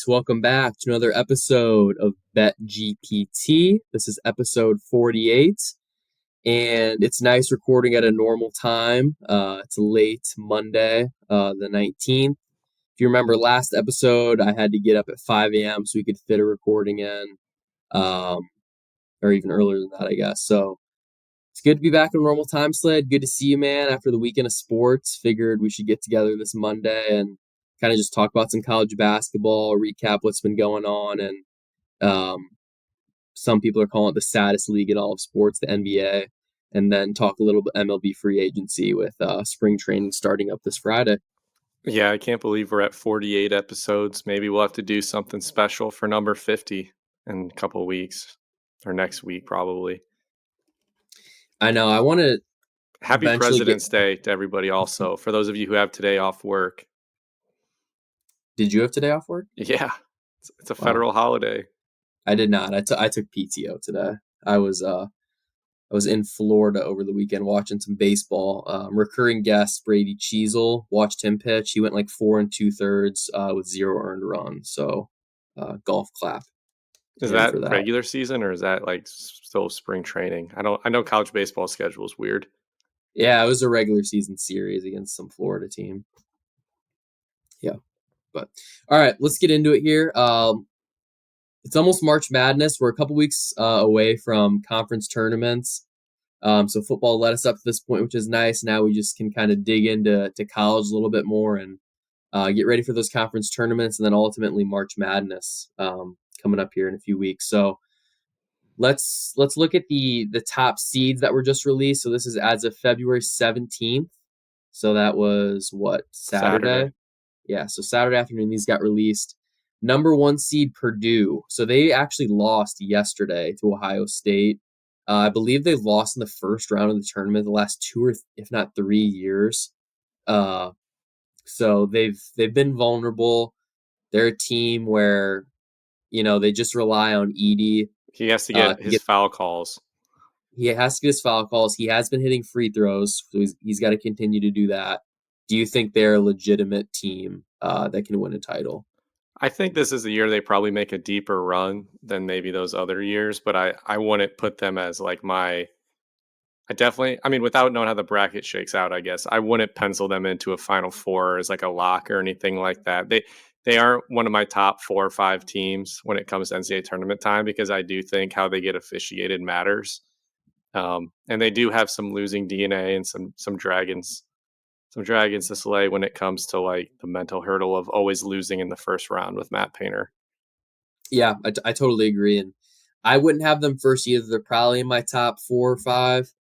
Welcome back to another episode of Bet GPT. This is episode 48, and it's nice recording at a normal time. It's late Monday, the 19th. If you remember last episode, I had to get up at 5 a.m. so we could fit a recording in, or even earlier than that, I guess. So it's good to be back in normal time, Slade. Good to see you, man, after the weekend of sports. Figured we should get together this Monday and kind of just talk about some college basketball, recap what's been going on, and some people are calling it the saddest league in all of sports, the NBA, and then talk a little bit MLB free agency with spring training starting up this Friday. Yeah, I can't believe we're at 48 episodes. Maybe we'll have to do something special for number 50 in a couple of weeks, or next week probably. I know. I want to Happy President's Day to everybody also, for those of you who have today off work. Did you have today off work? Yeah, it's a federal holiday. I did not. I took PTO today. I was in Florida over the weekend watching some baseball. Recurring guest Brady Cheezel, watched him pitch. He went like 4 2/3 with 0 earned runs. So golf clap. Is that regular season or is that like still spring training? I know college baseball schedule is weird. Yeah, it was a regular season series against some Florida team. Yeah. But all right, let's get into it here. It's almost March Madness. We're a couple weeks away from conference tournaments. So football led us up to this point, which is nice. Now we just can kind of dig into college a little bit more and get ready for those conference tournaments and then ultimately March Madness coming up here in a few weeks. So let's look at the top seeds that were just released. So this is as of February 17th. So that was what, Saturday? Yeah, so Saturday afternoon these got released. Number 1 seed Purdue. So they actually lost yesterday to Ohio State. I believe they've lost in the first round of the tournament the last 2 or if not 3 years. So they've been vulnerable. They're a team where, they just rely on Edey. He has to get his foul calls. He has to get his foul calls. He has been hitting free throws, so he's got to continue to do that. Do you think they're a legitimate team that can win a title? I think this is the year they probably make a deeper run than maybe those other years, but I wouldn't put them as like without knowing how the bracket shakes out, I guess, I wouldn't pencil them into a Final Four as like a lock or anything like that. They aren't one of my top 4 or 5 teams when it comes to NCAA tournament time because I do think how they get officiated matters. And they do have some losing DNA and some dragons to slay when it comes to like the mental hurdle of always losing in the first round with Matt Painter. Yeah, I totally agree. And I wouldn't have them first either. They're probably in my top 4 or 5.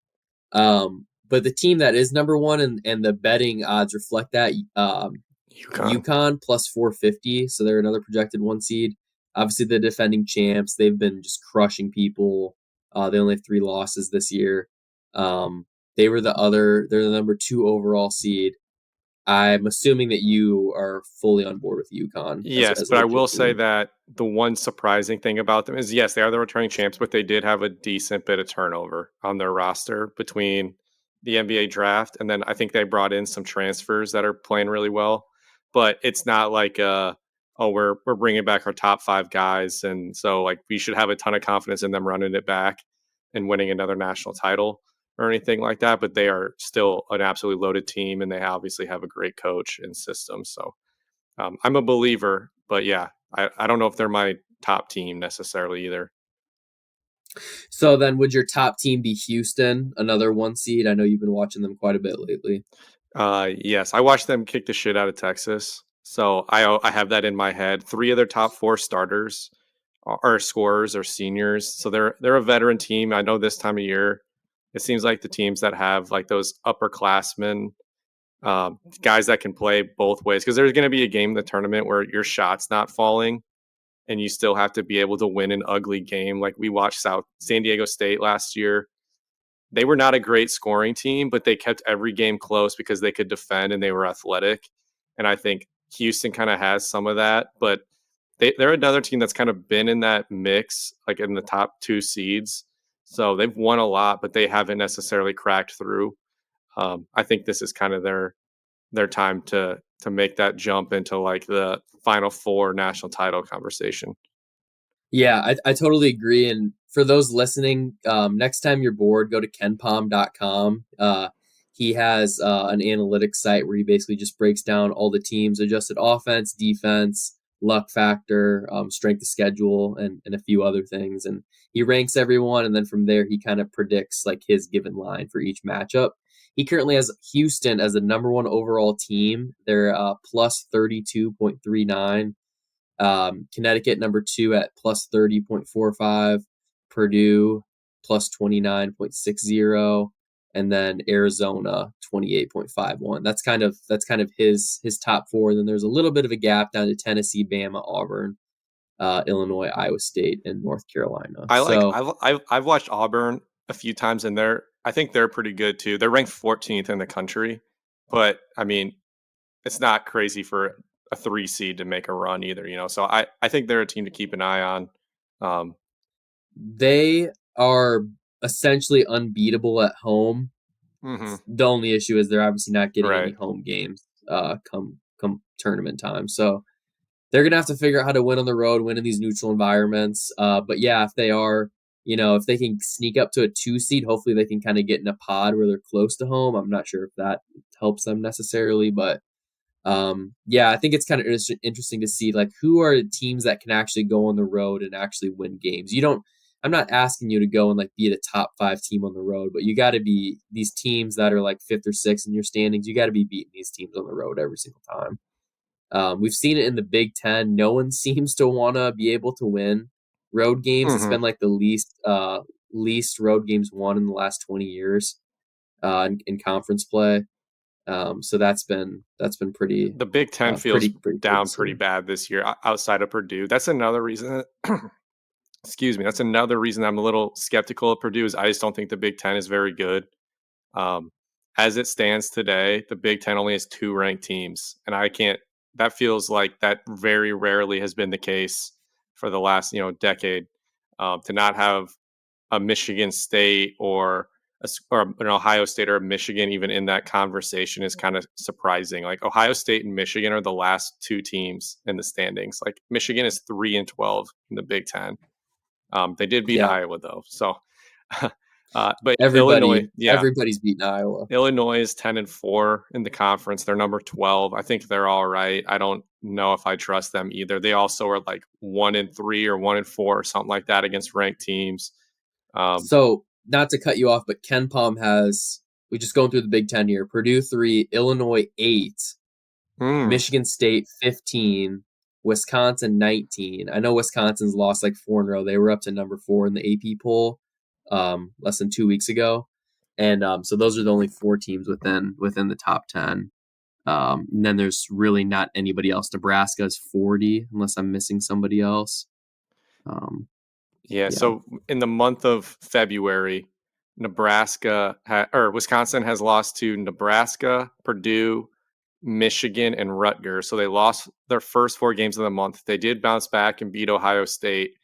But the team that is number 1 and the betting odds reflect that, UConn plus 450. So they're another projected 1 seed. Obviously, the defending champs, they've been just crushing people. They only have 3 losses this year. They're the number 2 overall seed. I'm assuming that you are fully on board with UConn. Yes, but I will say that the one surprising thing about them is, yes, they are the returning champs, but they did have a decent bit of turnover on their roster between the NBA draft. And then I think they brought in some transfers that are playing really well. But it's not like, we're bringing back our top 5 guys. And so like we should have a ton of confidence in them running it back and winning another national title or anything like that, but they are still an absolutely loaded team, and they obviously have a great coach and system. So I'm a believer, but yeah, I don't know if they're my top team necessarily either. So then would your top team be Houston, another 1 seed? I know you've been watching them quite a bit lately. Yes, I watched them kick the shit out of Texas. So I have that in my head. 3 of their top 4 starters are scorers or seniors. So they're a veteran team. I know this time of year, it seems like the teams that have like those upperclassmen, guys that can play both ways, because there's going to be a game in the tournament where your shot's not falling and you still have to be able to win an ugly game. Like we watched San Diego State last year. They were not a great scoring team, but they kept every game close because they could defend and they were athletic. And I think Houston kind of has some of that, but they're another team that's kind of been in that mix, like in the top 2 seeds. So they've won a lot, but they haven't necessarily cracked through. I think this is kind of their time to to make that jump into like the Final Four national title conversation. Yeah, I totally agree. And for those listening, next time you're bored, go to kenpom.com. He has an analytics site where he basically just breaks down all the teams, adjusted offense, defense, luck factor, strength of schedule, and a few other things. And he ranks everyone, and then from there he kind of predicts like his given line for each matchup. He currently has Houston as the number one overall team. They're plus 32.39. Connecticut number 2 at plus 30.45, Purdue plus 29.60, and then Arizona 28.51. That's kind of his top four. And then there's a little bit of a gap down to Tennessee, Bama, Auburn, Illinois, Iowa State, and North Carolina. I've watched Auburn a few times, and I think they're pretty good too. They're ranked 14th in the country, but I mean, it's not crazy for a 3 seed to make a run either, So I think they're a team to keep an eye on. They are essentially unbeatable at home. Mm-hmm. The only issue is they're obviously not getting Right. any home games come tournament time. So they're gonna have to figure out how to win on the road, win in these neutral environments. But yeah, if they are, if they can sneak up to a 2 seed, hopefully they can kind of get in a pod where they're close to home. I'm not sure if that helps them necessarily, but yeah, I think it's kind of interesting to see like who are teams that can actually go on the road and actually win games. I'm not asking you to go and like be the top 5 team on the road, but you got to be these teams that are like 5th or 6th in your standings. You got to be beating these teams on the road every single time. We've seen it in the Big Ten. No one seems to want to be able to win road games. Mm-hmm. It's been like the least road games won in the last 20 years in conference play. So that's been pretty. The Big Ten feels pretty down cool pretty bad this year outside of Purdue. That's another reason. Excuse me. That's another reason I'm a little skeptical of Purdue is I just don't think the Big Ten is very good. As it stands today, the Big Ten only has 2 ranked teams, and I can't. That feels like that very rarely has been the case for the last decade. To not have a Michigan State or an Ohio State or a Michigan even in that conversation is kind of surprising. Like Ohio State and Michigan are the last 2 teams in the standings. Like Michigan is 3-12 in the Big Ten. They did beat Iowa though, so. But everybody's beating Iowa. Illinois is 10-4 in the conference. They're number 12. I think they're all right. I don't know if I trust them either. They also are like 1-3 or 1-4 or something like that against ranked teams. So not to cut you off, but KenPom has, we just going through the Big Ten here. Purdue 3, Illinois 8, Michigan State 15, Wisconsin 19. I know Wisconsin's lost like 4 in a row. They were up to number 4 in the AP poll less than 2 weeks ago. And so those are the only 4 teams within the top 10. And then there's really not anybody else. Nebraska is 40, unless I'm missing somebody else. So in the month of February, Wisconsin has lost to Nebraska, Purdue, Michigan, and Rutgers. So they lost their first 4 games of the month. They did bounce back and beat Ohio State.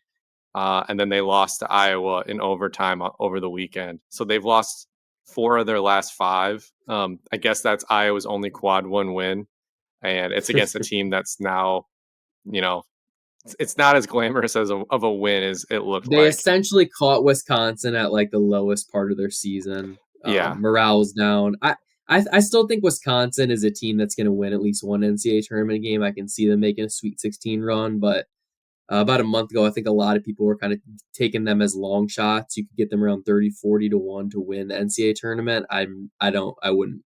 And then they lost to Iowa in overtime over the weekend. So they've lost 4 of their last 5. I guess that's Iowa's only quad 1 win. And it's against a team that's now, it's not as glamorous of a win as it looked like. They essentially caught Wisconsin at like the lowest part of their season. Morale's down. I still think Wisconsin is a team that's going to win at least one NCAA tournament game. I can see them making a Sweet 16 run, but about a month ago, I think a lot of people were kind of taking them as long shots. You could get them around 30, 40 to 1 to win the NCAA tournament. I wouldn't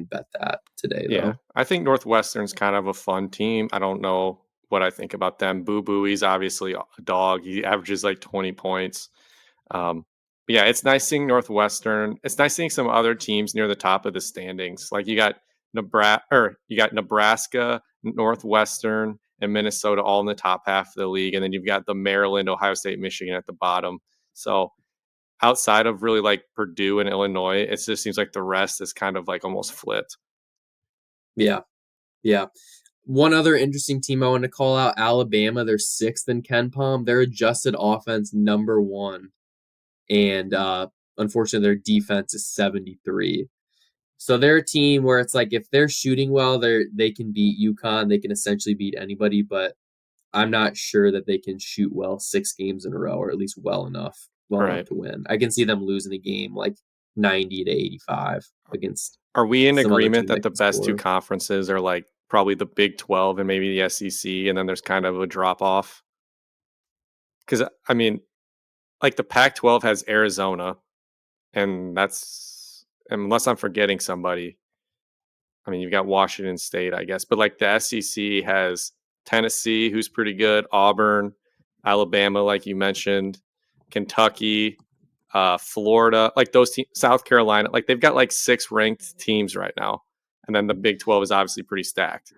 bet that today, though. Yeah, I think Northwestern's kind of a fun team. I don't know what I think about them. Boo Boo, he's obviously a dog. He averages like 20 points. Yeah, it's nice seeing Northwestern. It's nice seeing some other teams near the top of the standings. Like you got Nebraska, Northwestern, and Minnesota all in the top half of the league, and then you've got the Maryland, Ohio State, Michigan at the bottom. So outside of really like Purdue and Illinois, it just seems like the rest is kind of like almost flipped. Yeah. One other interesting team I want to call out, Alabama. They're 6th in KenPom. They're adjusted offense number 1, and unfortunately their defense is 73. So they're a team where it's like if they're shooting well, they can beat UConn. They can essentially beat anybody, but I'm not sure that they can shoot well 6 games in a row, or at least well enough Right. to win. I can see them losing a game like 90 to 85 against Are we in some other agreement team that that the can best 2 score. conferences are like probably the Big 12 and maybe the SEC, and then there's kind of a drop off? Because I mean, like the Pac-12 has Arizona, and that's, unless I'm forgetting somebody. I mean, you've got Washington State, I guess, but like the SEC has Tennessee, who's pretty good, Auburn, Alabama, like you mentioned, Kentucky, Florida, like those teams, South Carolina, like they've got like 6 ranked teams right now, and then the Big 12 is obviously pretty stacked.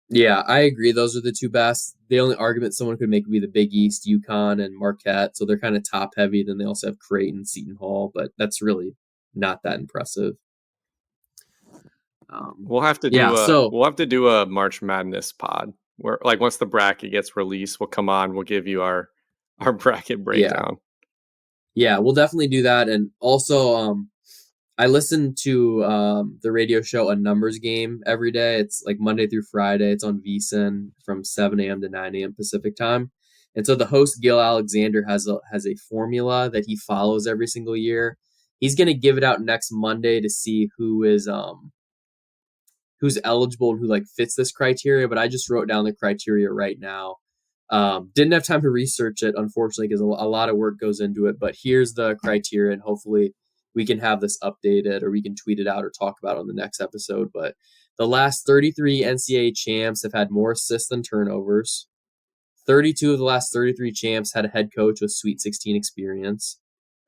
Yeah, I agree. Those are the 2 best. The only argument someone could make would be the Big East, UConn and Marquette. So they're kind of top heavy. Then they also have Creighton, Seton Hall, but that's really not that impressive. We'll have to do a March Madness pod where, like, once the bracket gets released, we'll come on, we'll give you our bracket breakdown. Yeah, we'll definitely do that. And also, I listen to the radio show A Numbers Game every day. It's like Monday through Friday. It's on VSiN from 7 a.m. to 9 a.m. Pacific time. And so the host, Gil Alexander, has a formula that he follows every single year. He's going to give it out next Monday to see who's eligible and who like fits this criteria. But I just wrote down the criteria right now. Didn't have time to research it, unfortunately, because a lot of work goes into it. But here's the criteria, and hopefully we can have this updated, or we can tweet it out or talk about it on the next episode. But the last 33 NCAA champs have had more assists than turnovers. 32 of the last 33 champs had a head coach with Sweet 16 experience.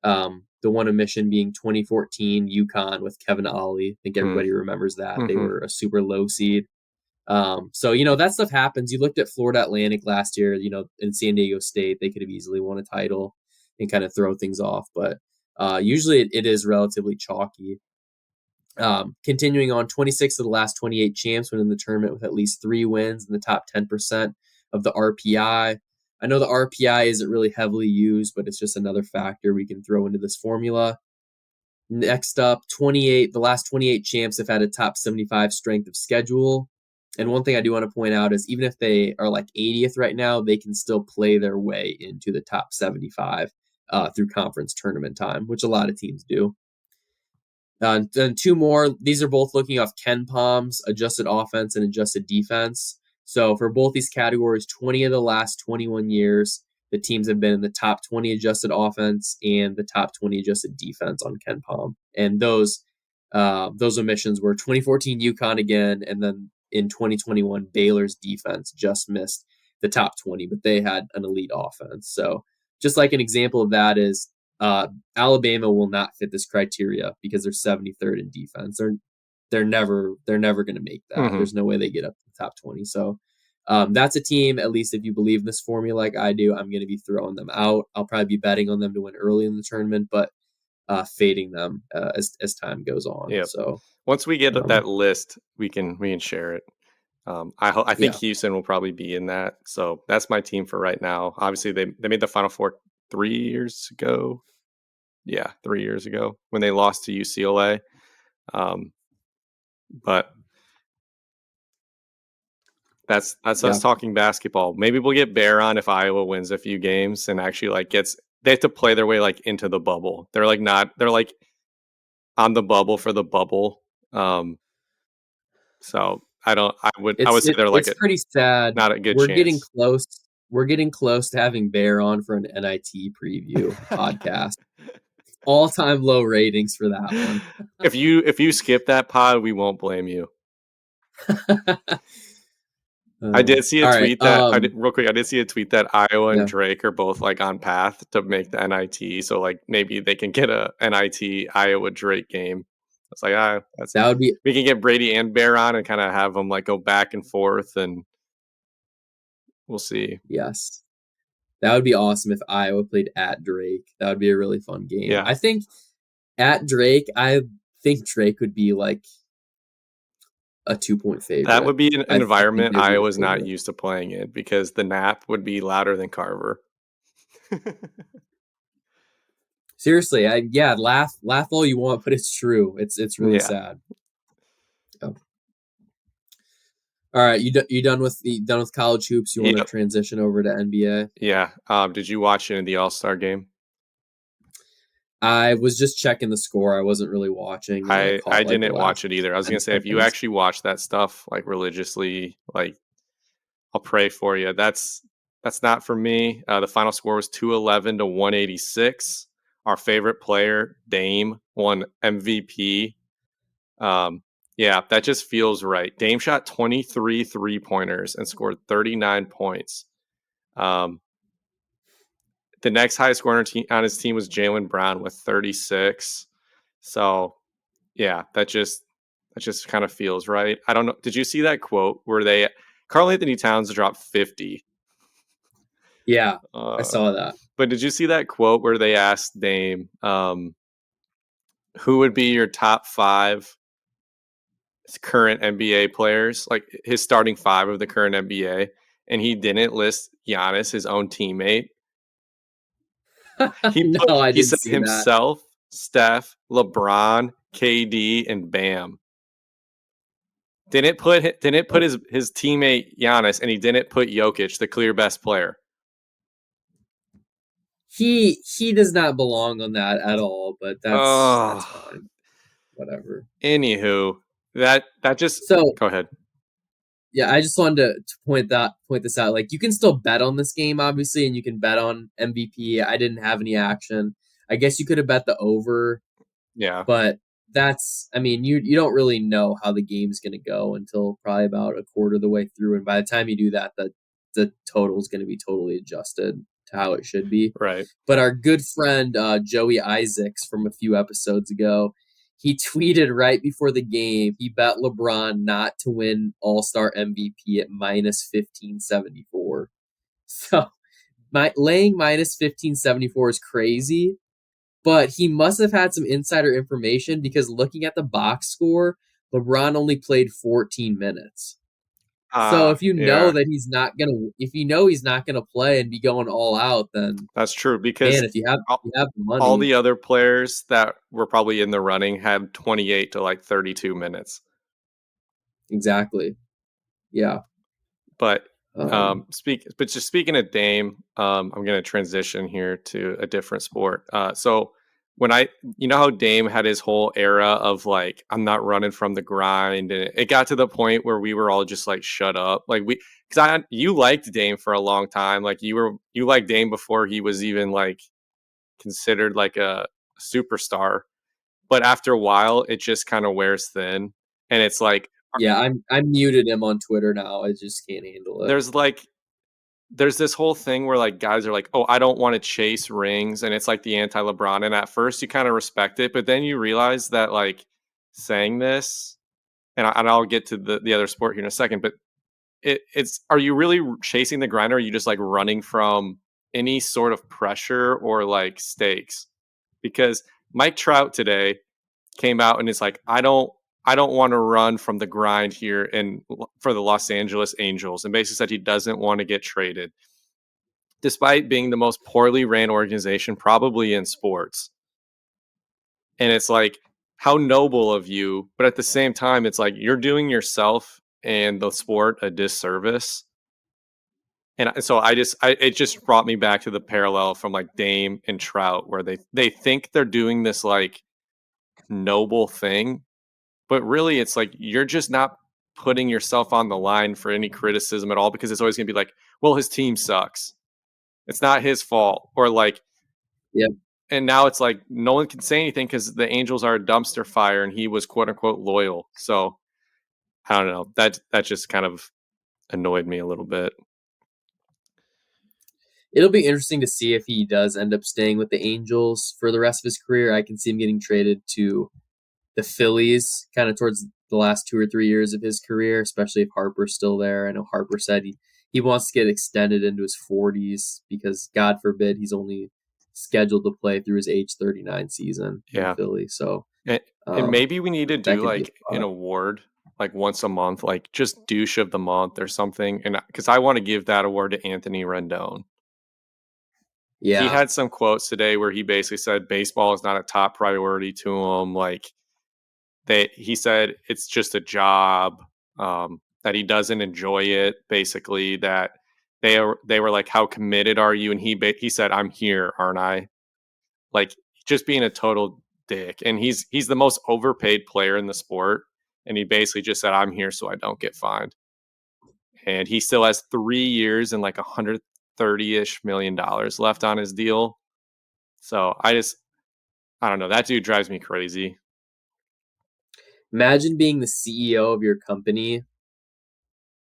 The one omission being 2014 UConn with Kevin Ollie. I think everybody remembers that. They were a super low seed. So, that stuff happens. You looked at Florida Atlantic last year, in San Diego State, they could have easily won a title and kind of throw things off. But usually it is relatively chalky. Continuing on, 26 of the last 28 champs went in the tournament with at least 3 wins in the top 10% of the RPI. I know the RPI isn't really heavily used, but it's just another factor we can throw into this formula. Next up, the last 28 champs have had a top 75 strength of schedule. And one thing I do want to point out is even if they are like 80th right now, they can still play their way into the top 75 through conference tournament time, which a lot of teams do. And 2 more. These are both looking off Ken Palm's adjusted offense and adjusted defense. So for both these categories, 20 of the last 21 years, the teams have been in the top 20 adjusted offense and the top 20 adjusted defense on Ken Palm. And those omissions were 2014 UConn again, and then in 2021 Baylor's defense just missed the top 20, but they had an elite offense. So just like an example of that is Alabama will not fit this criteria because they're 73rd in defense. They're never going to make that. There's no way they get up to the top 20. So that's a team, at least if you believe in this formula like I do, I'm going to be throwing them out. I'll probably be betting on them to win early in the tournament, but fading them as time goes on. Yep. So once we get that list, we can share it. I think Houston will probably be in that. So that's my team for right now. Obviously, they made the Final Four 3 years ago. Yeah, 3 years ago when they lost to UCLA. But that's us talking basketball. Maybe we'll get Bear on if Iowa wins a few games and actually like they have to play their way like into the bubble. They're like on the bubble for the bubble. So I would say they're like it's pretty sad. Not a good We're chance. getting close. We're getting close to having Bear on for an NIT preview podcast. All-time low ratings for that one. If you skip that pod, we won't blame you. I did see a tweet real quick. I did see a tweet that Iowa and Drake are both like on path to make the NIT. So like maybe they can get a NIT Iowa Drake game. It's like we can get Brady and Bear on and kind of have them like go back and forth, and we'll see. Yes, that would be awesome if Iowa played at Drake. That would be a really fun game. Yeah, I think at Drake, I think Drake would be like a 2-point favorite. That would be an environment Iowa's not used to playing in because the nap would be louder than Carver. Seriously, laugh all you want, but it's true. It's really Yeah. sad. Oh. All right, you done with college hoops? You want to Yep. transition over to NBA? Yeah. Did you watch any of the All-Star game? I was just checking the score. I wasn't really watching, and I I caught like the didn't watch last it either. I was 10 gonna say if you seconds. actually watch that stuff like religiously, like I'll pray for you. That's not for me. The final score was 211 to 186. Our favorite player, Dame, won MVP. Um, yeah, that just feels right. Dame shot 23 3-pointers and scored 39 points. The next highest scorer on his team was Jaylen Brown with 36. So yeah, that just kind of feels right. I don't know. Did you see that quote where Karl Anthony Towns dropped 50? Yeah, I Uh, saw that. but did you see that quote where they asked Dame, who would be your top 5 current NBA players, like his starting 5 of the current NBA, and he didn't list Giannis, his own teammate. No, I He didn't said see that. himself, Steph, LeBron, KD, and Bam. Didn't put Oh, his teammate Giannis, and he didn't put Jokic, the clear best player. he does not belong on that at all. But that's Oh, fine. Whatever. anywho, that just So go ahead. yeah, I just wanted to point this out. Like you can still bet on this game, obviously, and you can bet on MVP. I didn't have any action. I guess you could have bet the over, Yeah, but I mean, you don't really know how the game's gonna go until probably about a quarter of the way through. And by the time you do that, the total is gonna be totally adjusted to how it should be. right. But our good friend Joey Isaacs from a few episodes ago, he tweeted right before the game, he bet LeBron not to win All-Star MVP at minus 1574. So laying minus 1574 is crazy, but he must have had some insider information because looking at the box score, LeBron only played 14 minutes. So if you know Yeah, that he's not gonna play and be going all out, then that's true because man, if all, you have the all money, the other players that were probably in the running had 28 to like 32 minutes. exactly. Yeah. But Um, just speaking of Dame, I'm going to transition here to a different sport. So when you know how Dame had his whole era of like, I'm not running from the grind, and it got to the point where we were all just like, shut up, like you liked Dame for a long time, like you liked Dame before he was even like considered like a superstar, but after a while, it just kind of wears thin, and it's like yeah, I muted him on Twitter now. I just can't handle it. there's like there's this whole thing where like guys are like, "Oh, I don't want to chase rings," and it's like the anti-LeBron. And at first, you kind of respect it, but then you realize that like saying this, and I'll get to the other sport here in a second. But it's are you really chasing the grind, or are you just like running from any sort of pressure or like stakes? Because Mike Trout today came out and it's like, I don't want to run from the grind here and for the Los Angeles Angels, and basically said he doesn't want to get traded, despite being the most poorly ran organization probably in sports. And it's like, how noble of you, but at the same time, it's like you're doing yourself and the sport a disservice. And so it just brought me back to the parallel from like Dame and Trout, where they think they're doing this like noble thing, but really it's like you're just not putting yourself on the line for any criticism at all, because it's always going to be like, well, his team sucks, it's not his fault, or like, Yeah. and now it's like no one can say anything because the Angels are a dumpster fire and he was quote unquote loyal. So I don't know, that just kind of annoyed me a little bit. It'll be interesting to see if he does end up staying with the Angels for the rest of his career. I can see him getting traded to the Phillies kind of towards the last 2 or 3 years of his career, especially if Harper's still there. I know Harper said he wants to get extended into his 40s because God forbid he's only scheduled to play through his age 39 season in Yeah. Philly. So And maybe we need to that do could be a like an spot. award like once a month, like just douche of the month or something. And because I want to give that award to Anthony Rendon. He Yeah. had some quotes today where he basically said baseball is not a top priority to him. Like he said it's just a job, that he doesn't enjoy it. Basically, that they were like, "How committed are you?" And he said, "I'm here, aren't I?" Like just being a total dick. And he's the most overpaid player in the sport. And he basically just said, "I'm here so I don't get fined." And he still has 3 years and like $130-ish million left on his deal. So I don't know. That dude drives me crazy. Imagine being the CEO of your company,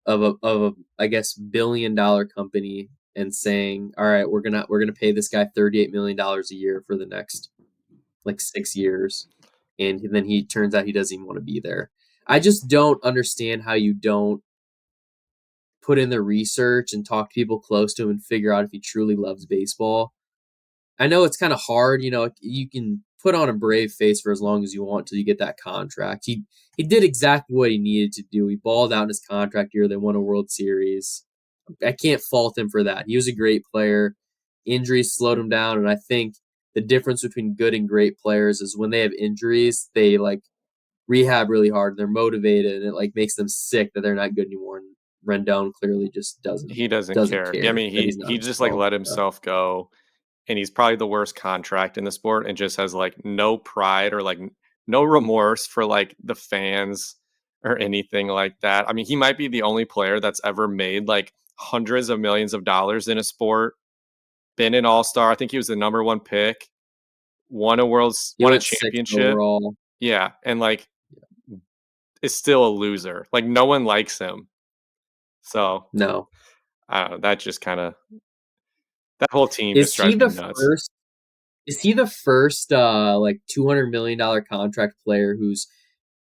of a I guess $1 billion company, and saying, "All right, we're gonna pay this guy $38 million a year for the next like 6 years," and then he turns out he doesn't even want to be there. I just don't understand how you don't put in the research and talk to people close to him and figure out if he truly loves baseball. I know it's kind of hard, you can put on a brave face for as long as you want till you get that contract. He did exactly what he needed to do. He balled out in his contract year. They won a World Series. I can't fault him for that. He was a great player. Injuries slowed him down, and I think the difference between good and great players is when they have injuries, they like rehab really hard. They're motivated, and it like makes them sick that they're not good anymore. And Rendon clearly just doesn't He doesn't doesn't care. I care mean, that he's not he as just like strong. let himself go, and he's probably the worst contract in the sport, and just has like no pride or like no remorse for like the fans or anything like that. I mean, he might be the only player that's ever made like hundreds of millions of dollars in a sport, been an all-star. I think he was the number one pick, He won a went sixth championship. overall. Yeah, and like is still a loser. Like no one likes him. So No. I don't know. That just kind of that whole team just Is he drives me the nuts. first is he the first like $200 million contract player who's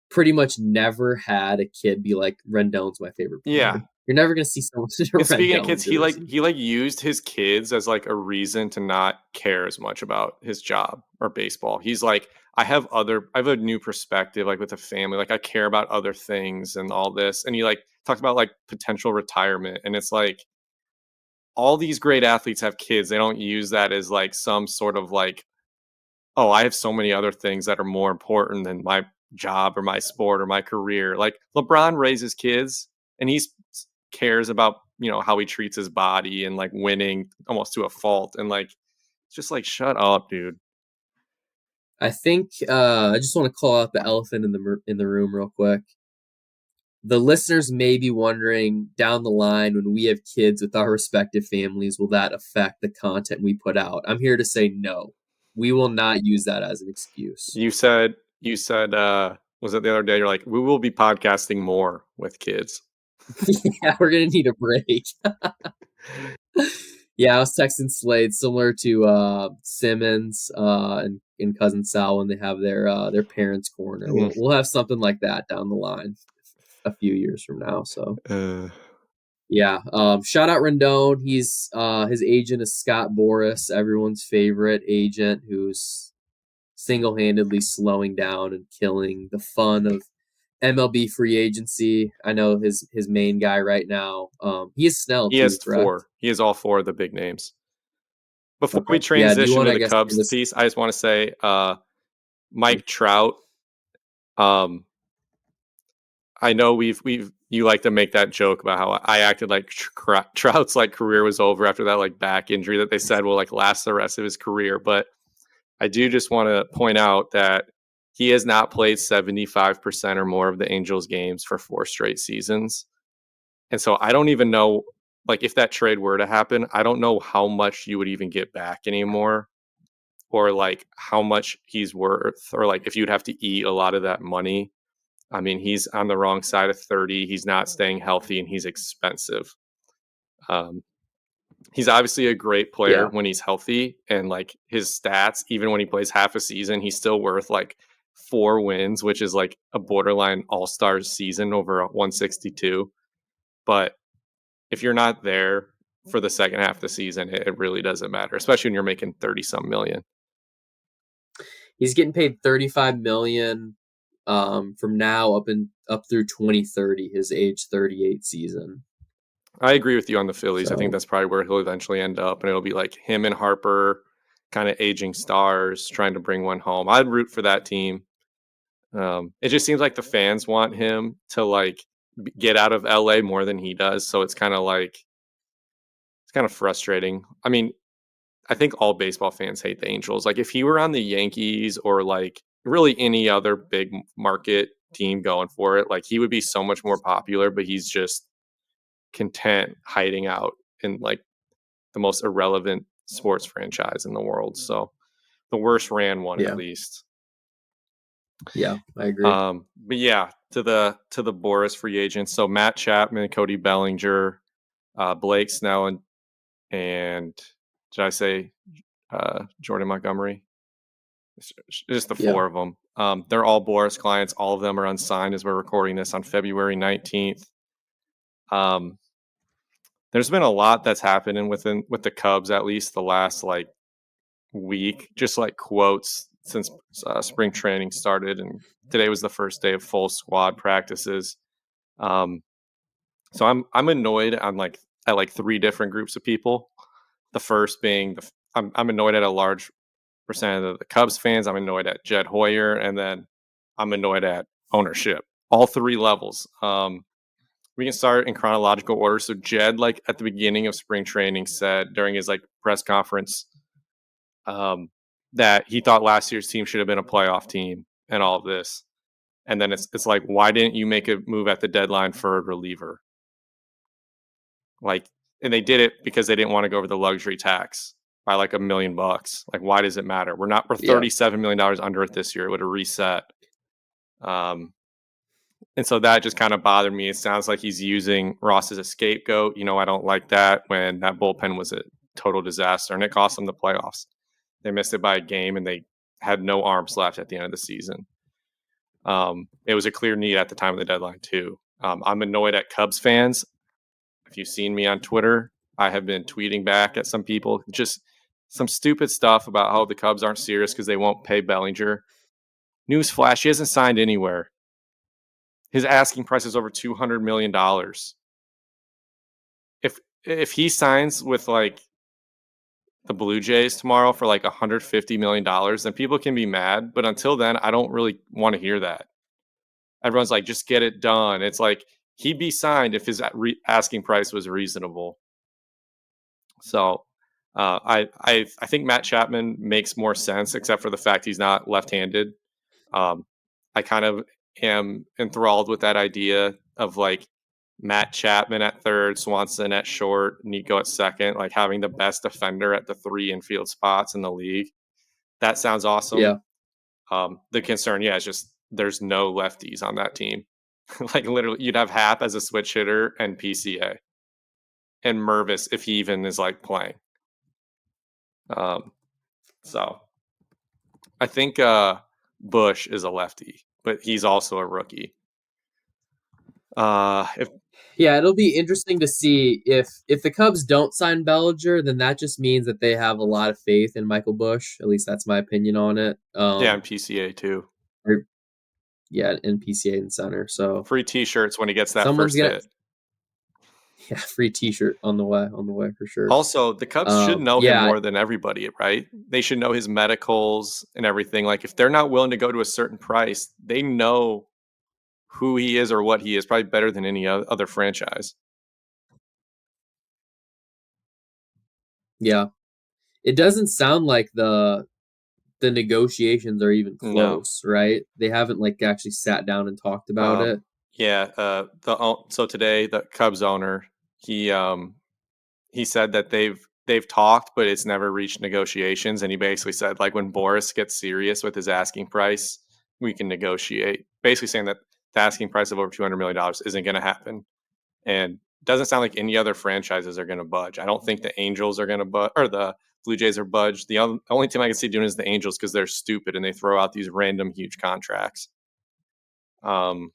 pretty much never had a kid be like, Rendon's my favorite Yeah. player? You're never gonna see someone in a And speaking of Rendon kids, jersey. he like used his kids as like a reason to not care as much about his job or baseball. He's like, I have a new perspective, like with a family. Like I care about other things and all this. And he like talked about like potential retirement. And it's like all these great athletes have kids. They don't use that as like some sort of like, oh, I have so many other things that are more important than my job or my sport or my career. Like LeBron raises kids and he cares about, how he treats his body and like winning almost to a fault. And like, it's just like, shut up, dude. I think I just want to call out the elephant in the room real quick. The listeners may be wondering down the line when we have kids with our respective families, will that affect the content we put out? I'm here to say no. We will not use that as an excuse. You said, was it the other day? You're like, we will be podcasting more with kids. Yeah, we're gonna need a break. Yeah, I was texting Slade similar to Simmons and cousin Sal when they have their parents' corner. We'll have something like that down the line a few years from now. So Uh, yeah, shout out Rendon. He's his agent is Scott Boras, everyone's favorite agent, who's single-handedly slowing down and killing the fun of MLB free agency. I know his main guy right now. He is Snell he too, has correct? four. He has all four of the big names. Before Okay. we Yeah. Do you transition want to to, I the guess, give Cubs us? piece, I just want to say, Mike Trout. Um, I know you like to make that joke about how I acted like Trout's like career was over after that like back injury that they said will like last the rest of his career. But I do just want to point out that he has not played 75% or more of the Angels games for 4 straight seasons. And so I don't even know, like, if that trade were to happen, I don't know how much you would even get back anymore, or like how much he's worth, or like if you'd have to eat a lot of that money. I mean, he's on the wrong side of 30. He's not staying healthy and he's expensive. Um, he's obviously a great player Yeah. when he's healthy, and like his stats, even when he plays half a season, he's still worth like 4 wins, which is like a borderline all-star season over 162. But if you're not there for the second half of the season, it really doesn't matter, especially when you're making 30 some million. He's getting paid 35 million from now up through 2030, his age 38 season. I agree with you on the Phillies. I think So, that's probably where he'll eventually end up, and it'll be like him and Harper, kind of aging stars, trying to bring one home. I'd root for that team. It just seems like the fans want him to like get out of LA more than he does, so it's kind of like it's kind of frustrating. I mean, I think all baseball fans hate the Angels. Like if he were on the Yankees or like really any other big market team going for it, like he would be so much more popular, but he's just content hiding out in like the most irrelevant sports franchise in the world. So the worst ran one at yeah. least. Yeah, I agree. But yeah, to the Boris free agents. So Matt Chapman, Cody Bellinger, Blake Snell, and did I say Jordan Montgomery? It's just the Yeah. four of them. They're all Boris clients. All of them are unsigned as we're recording this on February 19th. There's been a lot that's happening with the Cubs, at least the last like week, just like quotes since spring training started, and today was the first day of full squad practices. Um, so I'm annoyed on like at like three different groups of people. The first being I'm annoyed at a large percent of the Cubs fans. I'm annoyed at Jed Hoyer, and then I'm annoyed at ownership. All three levels. We can start in chronological order. So Jed, like at the beginning of spring training, said during his like press conference that he thought last year's team should have been a playoff team and all of this. And then it's like, why didn't you make a move at the deadline for a reliever? Like, and they did it because they didn't want to go over the luxury tax by like $1 million. Like, why does it matter? We're Yeah. $37 million under it this year. It would have reset. And so that just kind of bothered me. It sounds like he's using Ross as a scapegoat. You know, I don't like that when that bullpen was a total disaster and it cost them the playoffs. They missed it by a game and they had no arms left at the end of the season. It was a clear need at the time of the deadline, too. I'm annoyed at Cubs fans. If you've seen me on Twitter, I have been tweeting back at some people, just some stupid stuff about how the Cubs aren't serious because they won't pay Bellinger. Newsflash, he hasn't signed anywhere. His asking price is over $200 million. If he signs with like the Blue Jays tomorrow for like $150 million, then people can be mad. But until then, I don't really want to hear that. Everyone's like, just get it done. It's like he'd be signed if his asking price was reasonable. So I think Matt Chapman makes more sense, except for the fact he's not left-handed. I kind of am enthralled with that idea of like Matt Chapman at third, Swanson at short, Nico at second, like having the best defender at the 3 infield spots in the league. That sounds awesome. Yeah. The concern, yeah, is just there's no lefties on that team. Like literally, you'd have Hap as a switch hitter and PCA, and Mervis if he even is like playing. So I think Bush is a lefty, but he's also a rookie. If Yeah, it'll be interesting to see if the Cubs don't sign Bellinger, then that just means that they have a lot of faith in Michael Bush. At least that's my opinion on it. yeah, and PCA too. Or, yeah, and PCA in center. So Free T-shirts when he gets that someone's first gonna hit. free T-shirt on the way for sure. Also, the Cubs should know him Yeah, more than everybody, right? They should know his medicals and everything. Like if they're not willing to go to a certain price, they know who he is or what he is probably better than any other franchise. yeah. It doesn't sound like the negotiations are even No. close, right? They haven't like actually sat down and talked about it. Yeah. So today the Cubs owner he said that they've talked, but it's never reached negotiations. And he basically said like when Boris gets serious with his asking price, we can negotiate. Basically saying that the asking price of over $200 million isn't going to happen. And it doesn't sound like any other franchises are going to budge. I don't think the Angels are going to budge or the Blue Jays are budge. The only team I can see doing is the Angels because they're stupid and they throw out these random huge contracts. But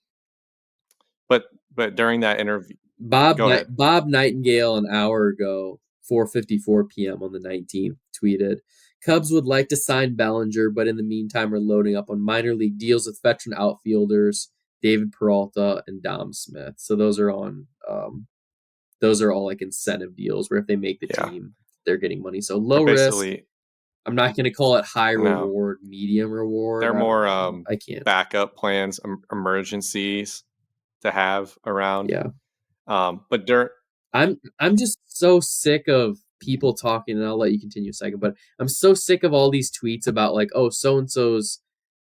during that interview, go ahead. Bob Nightingale an hour ago, 4:54 p.m. on the 19th, tweeted, "Cubs would like to sign Bellinger, but in the meantime are loading up on minor league deals with veteran outfielders David Peralta and Dom Smith." So those are on those are all like incentive deals where if they make the team, they're getting money. So low risk. I'm not going to call it high reward, medium reward. They're more I can't. backup plans, emergencies to have around. Yeah. But I'm just so sick of people talking, and I'll let you continue a second, but I'm so sick of all these tweets about like, oh, so-and-so's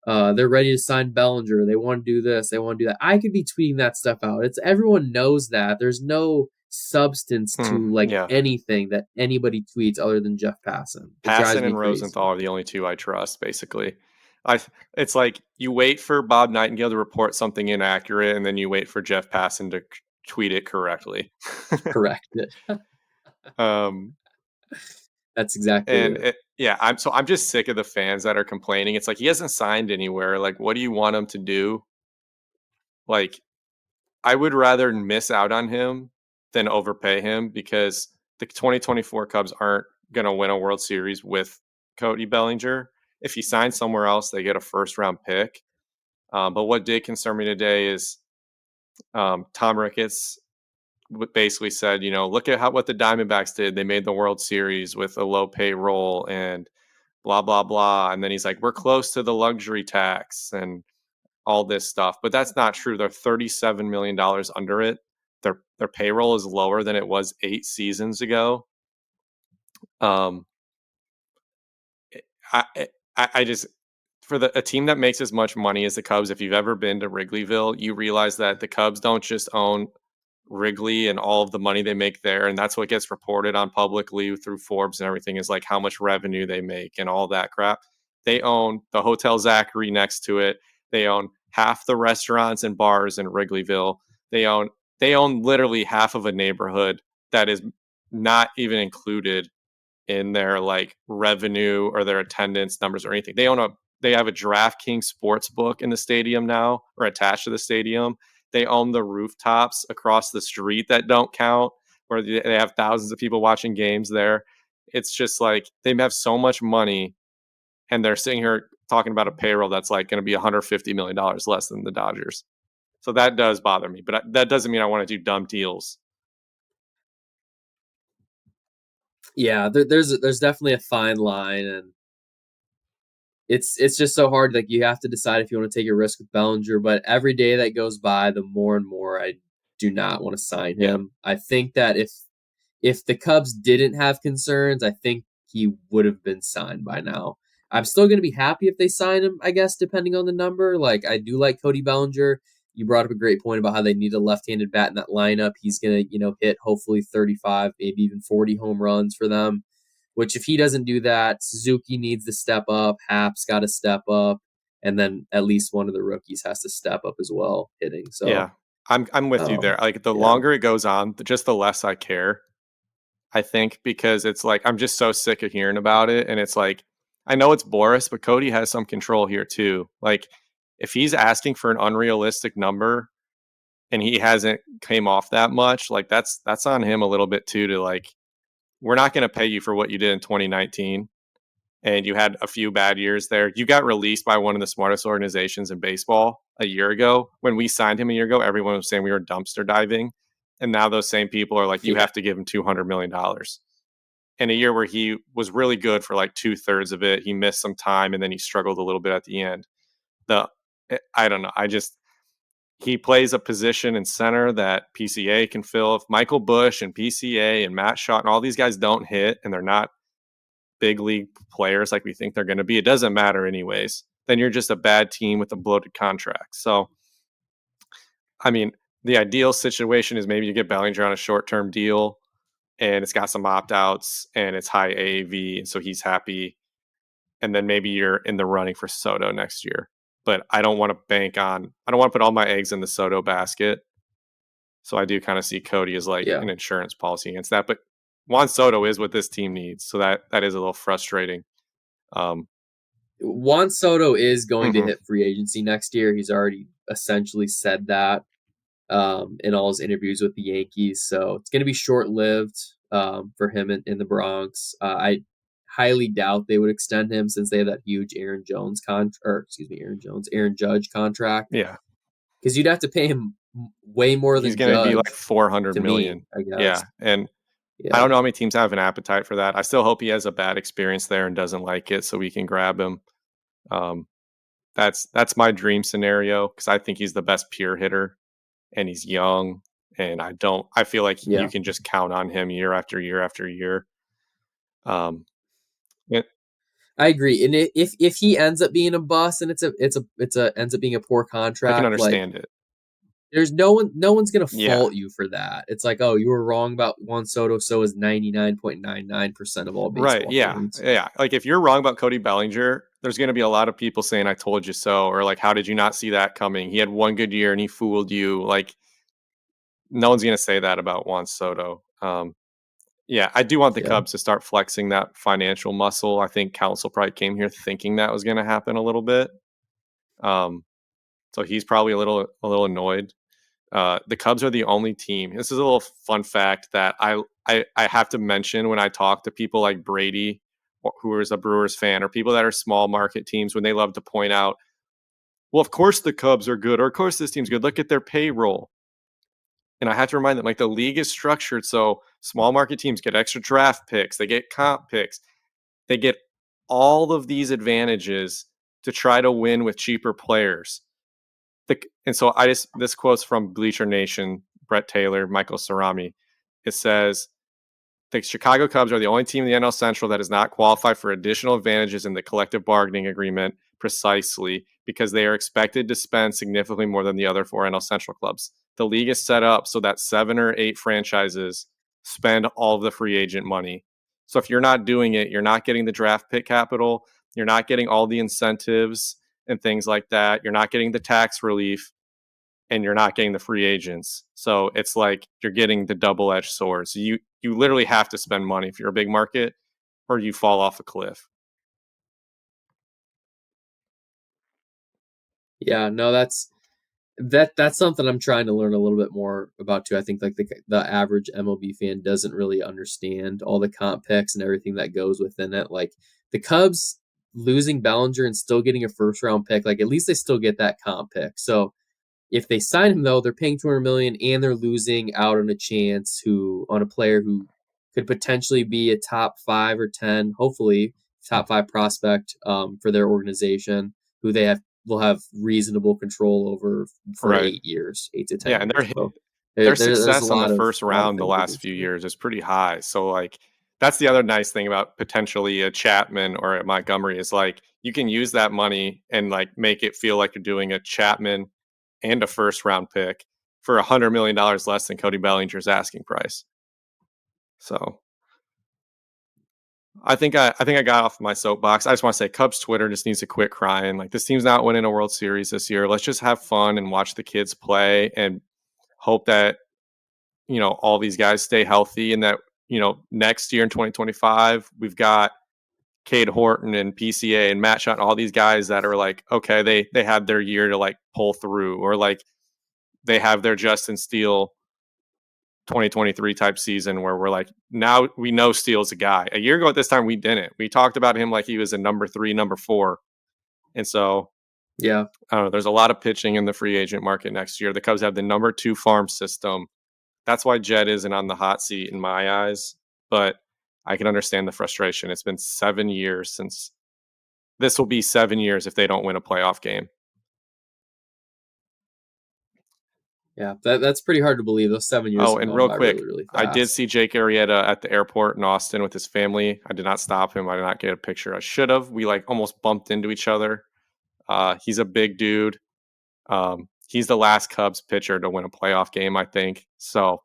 they're ready to sign Bellinger. They want to do this. They want to do that. I could be tweeting that stuff out. It's everyone knows that. There's no substance to like anything that anybody tweets other than Jeff Passan. Passan and Rosenthal are the only two I trust, basically. It's like you wait for Bob Nightingale to report something inaccurate, and then you wait for Jeff Passan to tweet it correctly. Correct it. That's exactly it. I'm just sick of the fans that are complaining. It's like he hasn't signed anywhere. Like, what do you want him to do? Like, I would rather miss out on him than overpay him, because the 2024 Cubs aren't going to win a World Series with Cody Bellinger. If he signs somewhere else, they get a first-round pick. But what did concern me today is Tom Ricketts basically said, look at what the Diamondbacks did. They made the World Series with a low payroll and blah, blah, blah. And then he's like, we're close to the luxury tax and all this stuff. But that's not true. They're $37 million under it. Their payroll is lower than it was 8 seasons ago. I just, for a team that makes as much money as the Cubs, if you've ever been to Wrigleyville, you realize that the Cubs don't just own Wrigley and all of the money they make there, and that's what gets reported on publicly through Forbes and everything, is like how much revenue they make and all that crap. They own the Hotel Zachary next to it. They own half the restaurants and bars in Wrigleyville. They own literally half of a neighborhood that is not even included in their like revenue or their attendance numbers or anything. They have a DraftKings sports book in the stadium now, or attached to the stadium. They own the rooftops across the street that don't count, where they have thousands of people watching games there. It's just like they have so much money, and they're sitting here talking about a payroll that's like going to be $150 million less than the Dodgers. So that does bother me, but that doesn't mean I want to do dumb deals. Yeah, there's definitely a fine line, and it's just so hard. Like, you have to decide if you want to take a risk with Bellinger, but every day that goes by, the more and more I do not want to sign him. I think that if the Cubs didn't have concerns, I think he would have been signed by now. I'm still going to be happy if they sign him, I guess, depending on the number. Like, I do like Cody Bellinger. You brought up a great point about how they need a left-handed bat in that lineup. He's going to, hit hopefully 35, maybe even 40 home runs for them, which if he doesn't do that, Suzuki needs to step up. Happ's got to step up. And then at least one of the rookies has to step up as well, hitting. So yeah, I'm with you there. Like, the longer it goes on, just the less I care, I think, because it's like I'm just so sick of hearing about it. And it's like, I know it's Boris, but Cody has some control here too. Like, if he's asking for an unrealistic number and he hasn't came off that much, like that's on him a little bit too, to like, we're not going to pay you for what you did in 2019. And you had a few bad years there. You got released by one of the smartest organizations in baseball a year ago. When we signed him a year ago, everyone was saying we were dumpster diving. And now those same people are like, you have to give him $200 million. In a year where he was really good for like 2/3 of it, he missed some time, and then he struggled a little bit at the end. I don't know. He plays a position in center that PCA can fill. If Michael Bush and PCA and Matt Shaw and all these guys don't hit, and they're not big league players like we think they're going to be, it doesn't matter anyways. Then you're just a bad team with a bloated contract. So, I mean, the ideal situation is maybe you get Bellinger on a short-term deal and it's got some opt-outs and it's high AAV, and so he's happy. And then maybe you're in the running for Soto next year. But I don't want to put all my eggs in the Soto basket. So I do kind of see Cody as like an insurance policy against that. But Juan Soto is what this team needs. So that is a little frustrating. Juan Soto is going to hit free agency next year. He's already essentially said that in all his interviews with the Yankees. So it's going to be short-lived for him in the Bronx. I highly doubt they would extend him since they have that huge Aaron Judge contract. Yeah. Because you'd have to pay him way more He's than going to be like Judge 400 to me, million. I Yeah. guess. And I Yeah. don't know how many teams have an appetite for that. I still hope he has a bad experience there and doesn't like it so we can grab him. Um, that's my dream scenario because I think he's the best pure hitter and he's young. And I feel like you Yeah. can just count on him year after year after year. Um, it, I agree. And if he ends up being a bust and it's a ends up being a poor I can contract, like understand it. there's no one's gonna Yeah. fault you for that. It's like, oh, you were wrong about Juan Soto, so is 99.99% of all Right. baseball Yeah. fans. Yeah. Like if you're wrong about Cody Bellinger, there's going to be a lot of people saying, I told you so. Or like, how did you not see that coming? He had one good year and he fooled you. Like, no one's going to say that about Juan Soto. Yeah, I do want the Yeah. Cubs to start flexing that financial muscle. I think Council probably came here thinking that was going to happen a little bit. Um, so he's probably a little annoyed. The Cubs are the only team. This is a little fun fact that I have to mention when I talk to people like Brady, who is a Brewers fan, or people that are small market teams when they love to point out, well, of course the Cubs are good, or of course this team's good. Look at their payroll. And I have to remind them, like the league is structured so small market teams get extra draft picks, they get comp picks, they get all of these advantages to try to win with cheaper players. And so this quote's from Bleacher Nation, Brett Taylor, Michael Cerami. It says the Chicago Cubs are the only team in the NL Central that does not qualify for additional advantages in the collective bargaining agreement precisely because they are expected to spend significantly more than the other four NL Central clubs. The league is set up so that 7 or 8 franchises spend all of the free agent money. So if you're not doing it, you're not getting the draft pick capital, you're not getting all the incentives and things like that, you're not getting the tax relief, and you're not getting the free agents. So it's like you're getting the double-edged sword. So you literally have to spend money if you're a big market or you fall off a cliff. Yeah, no, that's something I'm trying to learn a little bit more about too. I think like the average MLB fan doesn't really understand all the comp picks and everything that goes within it. Like the Cubs losing Bellinger and still getting a first round pick, like at least they still get that comp pick. So if they sign him though, they're paying 200 million and they're losing out on a chance on a player who could potentially be a top 5 or 10, hopefully top 5 prospect for their organization, who will have reasonable control over for Right. 8 years, 8 to 10 Yeah, and years. So their there's success on the first a lot of round the things to last few consider. years is pretty high. So like that's the other nice thing about potentially a Chapman or a Montgomery is like you can use that money and like make it feel like you're doing a Chapman and a first round pick for $100 million less than Cody Bellinger's asking price. So I think I got off my soapbox. I just want to say Cubs Twitter just needs to quit crying. Like this team's not winning a World Series this year. Let's just have fun and watch the kids play and hope that all these guys stay healthy and that next year in 2025 we've got Cade Horton and PCA and Matt Shot and all these guys that are like okay they had their year to like pull through or like they have their Justin Steele 2023 type season where we're like, now we know Steele's a guy. A year ago at this time, we didn't. We talked about him like he was a number 3, number 4. And so, Yeah. I don't know. There's a lot of pitching in the free agent market next year. The Cubs have the number 2 farm system. That's why Jed isn't on the hot seat in my eyes. But I can understand the frustration. It's been 7 years since this will be 7 years if they don't win a playoff game. Yeah. That's pretty hard to believe. Those 7 years Oh, have and gone real by quick, really, really I did fast. see Jake Arrieta at the airport in Austin with his family. I did not stop him. I did not get a picture. I should have. We like almost bumped into each other. He's a big dude. He's the last Cubs pitcher to win a playoff game, I think. So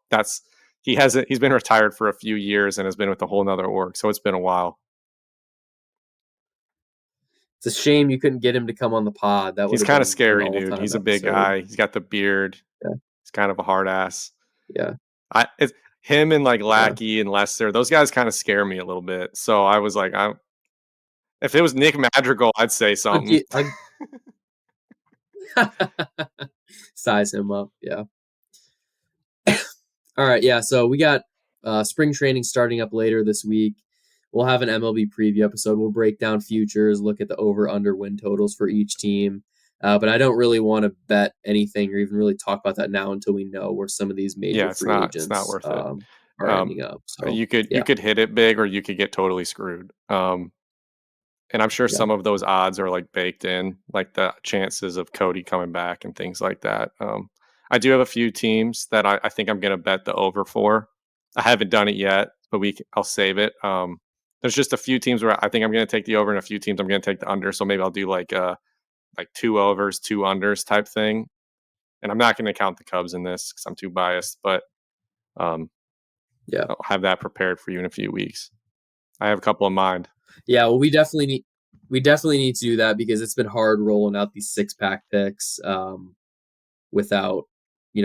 he's been retired for a few years and has been with a whole nother org. So it's been a while. It's a shame you couldn't get him to come on the pod. That would He's have kind of been an scary, dude. all-time He's a big episode. guy. He's got the beard. Yeah. He's kind of a hard ass. Yeah. It's him and like Yeah. Lackey and Lester. Those guys kind of scare me a little bit. So I was like, if it was Nick Madrigal, I'd say something. Size him up. Yeah. All right. Yeah. So we got spring training starting up later this week. We'll have an MLB preview episode. We'll break down futures, look at the over/under win totals for each team. But I don't really want to bet anything or even really talk about that now until we know where some of these major Yeah, free it's not agents worth it. are ending up. So You yeah, could hit it big or you could get totally screwed. And I'm sure yeah, some of those odds are like baked in, like the chances of Cody coming back and things like that. I do have a few teams that I think I'm going to bet the over for. I haven't done it yet, but I'll save it. There's just a few teams where I think I'm going to take the over, and a few teams I'm going to take the under. So maybe I'll do like two overs, two unders type thing. And I'm not going to count the Cubs in this because I'm too biased, but um, yeah. I'll have that prepared for you in a few weeks. I have a couple in mind. Yeah, well, we definitely need to do that because it's been hard rolling out these 6-pack picks without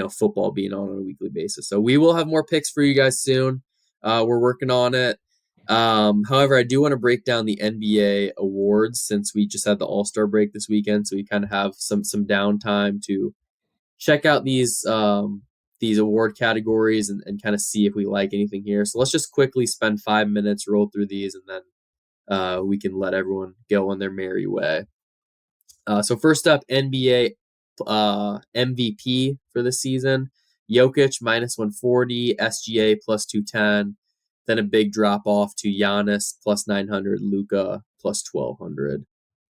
football being on a weekly basis. So we will have more picks for you guys soon. We're working on it. However, I do want to break down the NBA awards since we just had the All-Star break this weekend, so we kind of have some downtime to check out these award categories and kind of see if we like anything here. So let's just quickly spend 5 minutes, roll through these, and then we can let everyone go on their merry way. So first up, NBA MVP for the season. Jokic minus 140, SGA plus 210. Then a big drop off to Giannis plus 900, Luka plus 1200.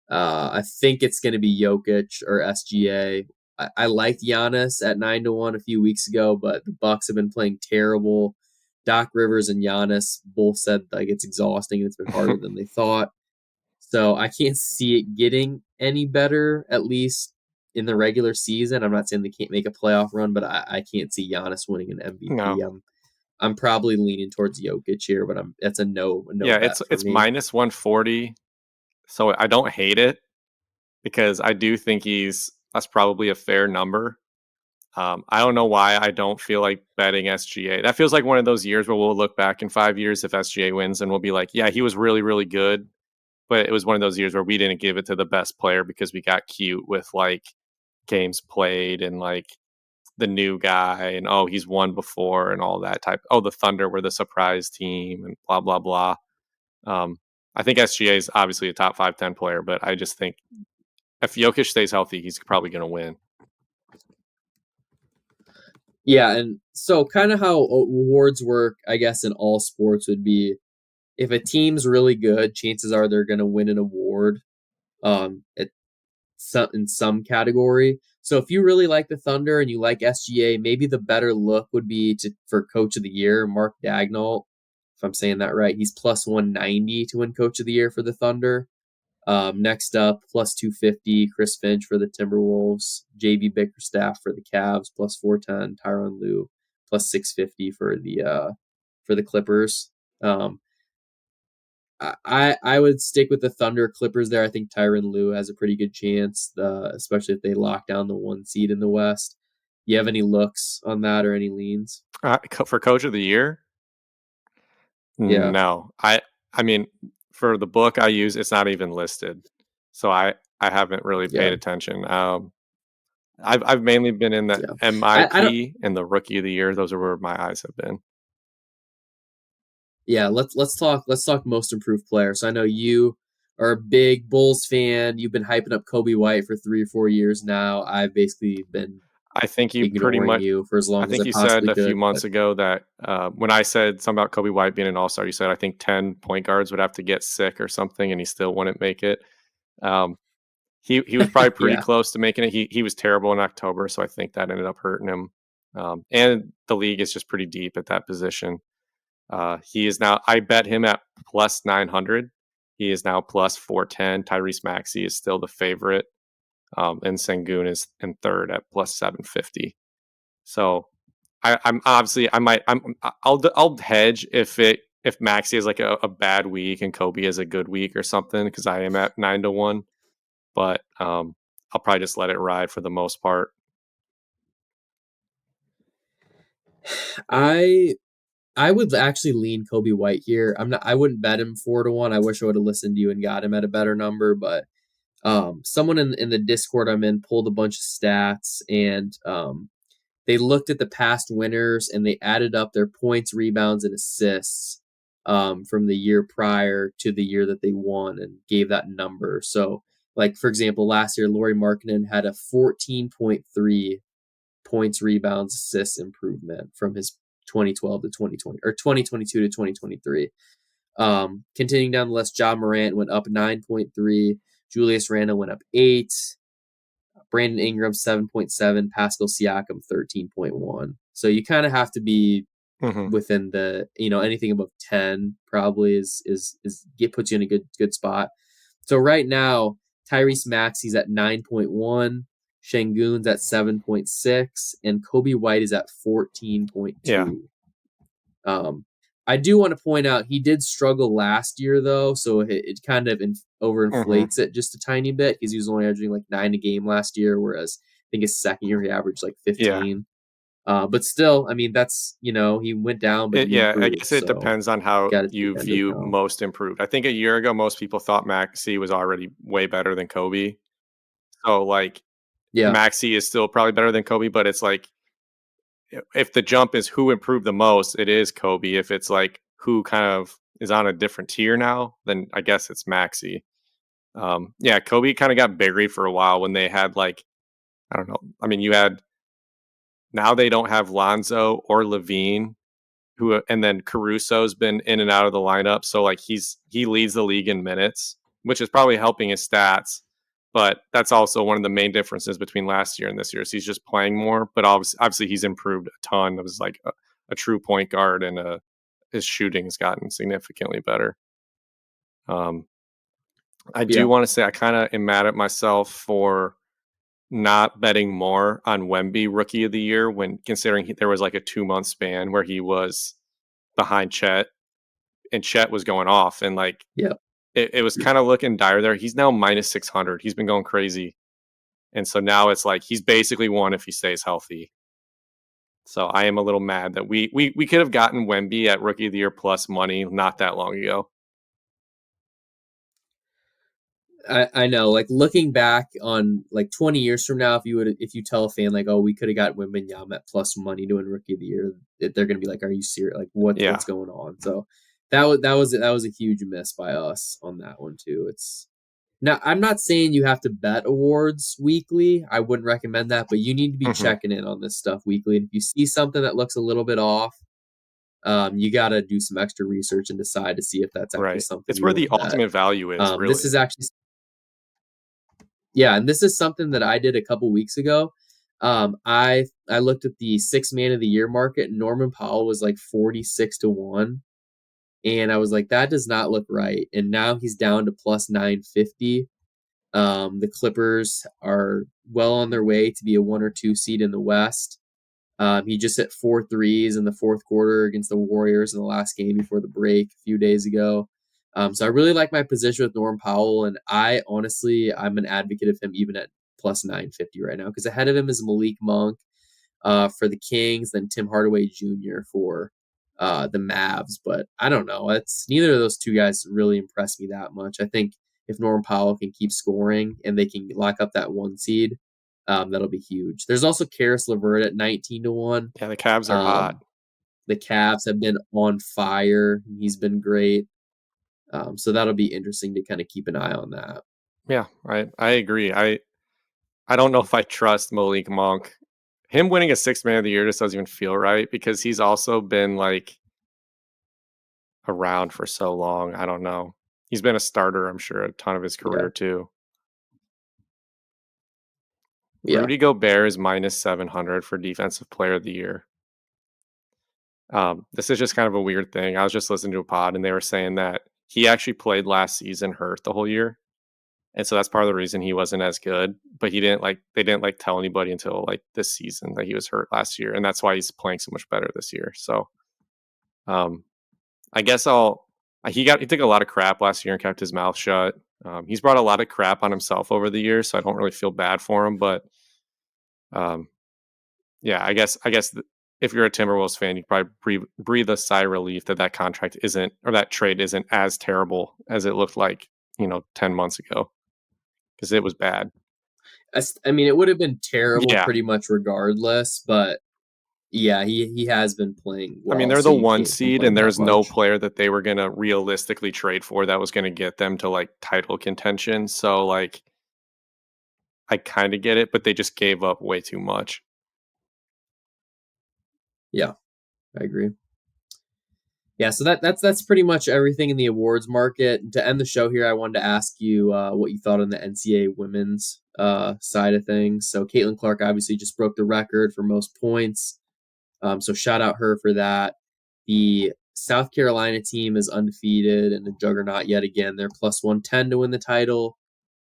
I think it's going to be Jokic or SGA. I liked Giannis at 9-1 a few weeks ago, but the Bucks have been playing terrible. Doc Rivers and Giannis both said like it's exhausting and it's been harder than they thought. So I can't see it getting any better, at least in the regular season. I'm not saying they can't make a playoff run, but I can't see Giannis winning an MVP. No. I'm probably leaning towards Jokic here, but that's a no Yeah, bet for it's me. minus 140. So I don't hate it because I do think that's probably a fair number. I don't know why I don't feel like betting SGA. That feels like one of those years where we'll look back in 5 years if SGA wins and we'll be like, yeah, he was really, really good. But it was one of those years where we didn't give it to the best player because we got cute with like games played and like the new guy and oh, he's won before and all that type. Oh, the Thunder were the surprise team and blah, blah, blah. Um, I think SGA is obviously a top 5-10 player, but I just think if Jokic stays healthy, he's probably going to win. Yeah, and so kind of how awards work, I guess, in all sports would be if a team's really good, chances are they're going to win an award at in some category. So if you really like the Thunder and you like SGA, maybe the better look would be for Coach of the Year, Mark Daignault. If I'm saying that right, he's plus 190 to win Coach of the Year for the Thunder. Next up, plus 250, Chris Finch for the Timberwolves, JB Bickerstaff for the Cavs, plus 410, Tyronn Lue, plus 650 for the Clippers. I would stick with the Thunder Clippers there. I think Tyronn Lue has a pretty good chance, especially if they lock down the 1 seed in the West. You have any looks on that or any leans? For Coach of the Year, Yeah, no. I mean, for the book I use, it's not even listed, so I haven't really yeah, paid attention. I've mainly been in the yeah. I don't. MIP and the Rookie of the Year. Those are where my eyes have been. Yeah, let's talk most improved player. So I know you are a big Bulls fan. You've been hyping up Kobe White for 3 or 4 years now. I've basically been I think you pretty ignoring much. you for as I long as think I you said possibly a few could. But months ago that when I said something about Kobe White being an All Star, you said I think 10 point guards would have to get sick or something, and he still wouldn't make it. Um, he was probably pretty yeah, close to making it. He was terrible in October, so I think that ended up hurting him. And the league is just pretty deep at that position. He is now. I bet him at plus 900. He is now plus 410. Tyrese Maxey is still the favorite, and Sengun is in third at plus 750. So I'm obviously I might I'll hedge if Maxey has like a bad week and Kobe has a good week or something because I am at 9-1. But I'll probably just let it ride for the most part. I I would actually lean Kobe White here. I wouldn't bet him 4-1. I wish I would have listened to you and got him at a better number, but someone in the Discord I'm in pulled a bunch of stats and they looked at the past winners and they added up their points, rebounds, and assists from the year prior to the year that they won and gave that number. So Like, for example, last year, Lauri Markkanen had a 14.3 points, rebounds, assists improvement from his 2012 to 2020 or 2022 to 2023. Continuing down the list, Ja Morant went up 9.3. Julius Randle went up 8. Brandon Ingram 7.7. Pascal Siakam 13.1. So you kind of have to be within the, anything above 10 probably puts you in a good spot. So right now, Tyrese Maxey's at 9.1. Şengün's at 7.6, and Kobe White is at 14.2. Yeah. I do want to point out he did struggle last year, though, so it kind of overinflates it just a tiny bit because he was only averaging like 9 a game last year, whereas I think his second year he averaged like 15. But still, I mean, that's, he went down, but he improved. I guess it depends on how you view most improved. I think a year ago, most people thought Maxey was already way better than Kobe. So, like, Maxey is still probably better than Kobe, but it's like, if the jump is who improved the most, it is Kobe. If it's like who kind of is on a different tier now, then I guess it's Maxey. Kobe kind of got buried for a while when they had like, I don't know. I mean, now they don't have Lonzo or Levine, and then Caruso's been in and out of the lineup. So like he leads the league in minutes, which is probably helping his stats. But that's also one of the main differences between last year and this year. Is he's just playing more, but obviously he's improved a ton. It was like a true point guard, and his shooting has gotten significantly better. I do want to say I kind of am mad at myself for not betting more on Wemby Rookie of the Year when considering there was like a 2-month span where he was behind Chet and Chet was going off, and like it was kind of looking dire there. He's now minus 600. He's been going crazy. And so now it's like he's basically won if he stays healthy. So I am a little mad that we could have gotten Wemby at Rookie of the Year plus money not that long ago. I know, like looking back on like 20 years from now, if you tell a fan like, oh, we could have got Wembanyama at plus money doing Rookie of the Year, they're gonna be like, are you serious? Like what's going on? So that was a huge miss by us on that one too. Now I'm not saying you have to bet awards weekly. I wouldn't recommend that, but you need to be checking in on this stuff weekly. And if you see something that looks a little bit off, you got to do some extra research and decide to see if that's actually something. It's where the ultimate value is. Really, this is actually. Yeah, and this is something that I did a couple weeks ago. I looked at the 6 man of the year market. Norman Powell was like 46-1, and I was like, that does not look right. And now he's down to plus 950. The Clippers are well on their way to be a 1 or 2 seed in the West. He just hit 4 threes in the fourth quarter against the Warriors in the last game before the break a few days ago. So I really like my position with Norm Powell, and I'm an advocate of him even at plus 950 right now, because ahead of him is Malik Monk for the Kings, then Tim Hardaway Jr. for the Mavs. But I don't know. Neither of those two guys really impressed me that much. I think if Norm Powell can keep scoring and they can lock up that 1 seed, that'll be huge. There's also Karis LeVert at 19-1. Yeah, the Cavs are hot. The Cavs have been on fire. He's been great. So that'll be interesting to kind of keep an eye on that. Yeah, I agree. I don't know if I trust Malik Monk. Him winning a 6 man of the year just doesn't even feel right, because he's also been like around for so long. I don't know. He's been a starter, I'm sure, a ton of his career too. Yeah. Rudy Gobert is minus 700 for defensive player of the year. This is just kind of a weird thing. I was just listening to a pod and they were saying that he actually played last season hurt the whole year. And so that's part of the reason he wasn't as good, but they didn't tell anybody until like this season that he was hurt last year. And that's why he's playing so much better this year. So, I guess he took a lot of crap last year and kept his mouth shut. He's brought a lot of crap on himself over the years, so I don't really feel bad for him, but, I guess if you're a Timberwolves fan, you probably breathe a sigh of relief that contract isn't, or that trade isn't as terrible as it looked like, 10 months ago, because it was bad. I mean, it would have been terrible pretty much regardless, but yeah, he has been playing well. I mean, they're the 1 seed, and there's no player that they were going to realistically trade for that was going to get them to like title contention. So like, I kind of get it, but they just gave up way too much. Yeah, I agree. Yeah, so that's pretty much everything in the awards market. And to end the show here, I wanted to ask you what you thought on the NCAA women's side of things. So Caitlin Clark obviously just broke the record for most points. So shout out her for that. The South Carolina team is undefeated and a juggernaut yet again. They're plus 110 to win the title.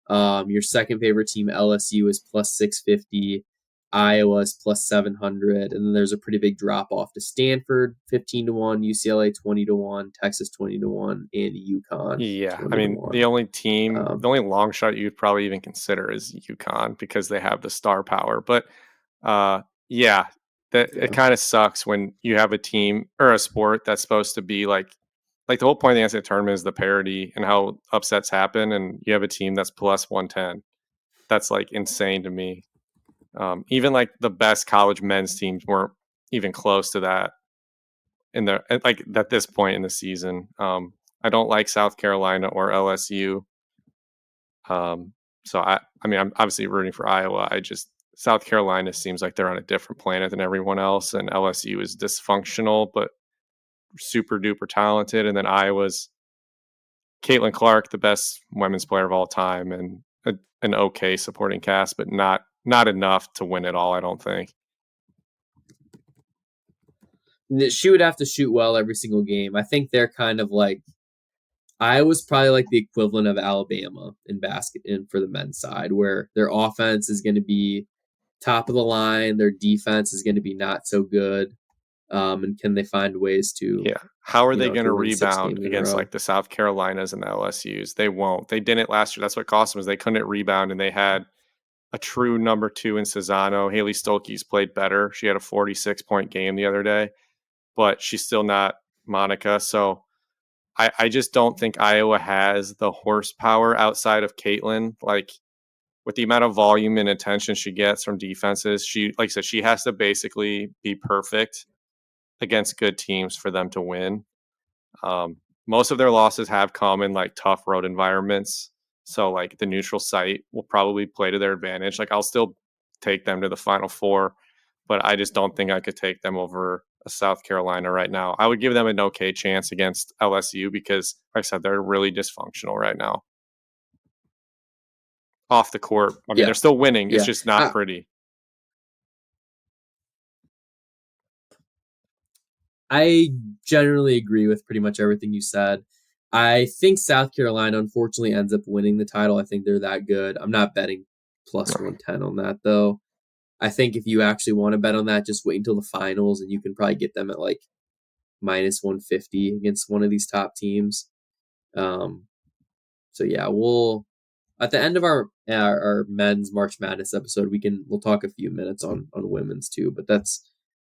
Your second favorite team, LSU, is plus 650. Iowa is plus 700. And then there's a pretty big drop off to Stanford, 15 to 1, UCLA 20 to 1, Texas 20 to 1, and UConn Yeah, 20 to 1. the only team, Um, the only long shot you'd probably even consider is UConn because they have the star power. But yeah, that it yeah. kind of sucks when you have a team or a sport that's supposed to be like the whole point of the NCAA tournament is the parity and how upsets happen, and you have a team that's plus 110. That's like insane to me. Even like the best college men's teams weren't even close to that in the like at this point in the season. I don't like South Carolina or LSU. So I mean, I'm obviously rooting for Iowa. I just South Carolina seems like they're on a different planet than everyone else, and LSU is dysfunctional but super duper talented. And then Iowa's Caitlin Clark, the best women's player of all time, and an okay supporting cast, but not enough to win it all. I don't think. She would have to shoot well every single game. I think they're kind of like Iowa's probably like the equivalent of Alabama in basket in for the men's side, where their offense is going to be top of the line, their defense is going to be not so good. And can they find ways to, Yeah. How are they going to to win 6 rebound games in a against row? like the South Carolinas and the LSUs? They won't. They didn't last year. That's what cost them is they couldn't rebound, and they had a true number two in Cesano. Haley Stolke's played better. She had a 46-point game the other day, but she's still not Monica. So I just don't think Iowa has the horsepower outside of Caitlin. Like with the amount of volume and attention she gets from defenses, she like I said, she has to basically be perfect against good teams for them to win. Most of their losses have come in like tough road environments. So like the neutral site will probably play to their advantage. Like I'll still take them to the Final Four, but I just don't think I could take them over a South Carolina right now. I would give them an okay chance against LSU because, like I said, they're really dysfunctional right now. Off the court, I mean, Yeah, they're still winning. It's yeah. just not pretty. I generally agree with pretty much everything you said. I think South Carolina unfortunately ends up winning the title. I think they're that good. I'm not betting plus 110 on that though. I think if you actually want to bet on that, just wait until the finals and you can probably get them at like minus 150 against one of these top teams. So yeah, we'll at the end of our men's March Madness episode, we'll talk a few minutes on women's too, but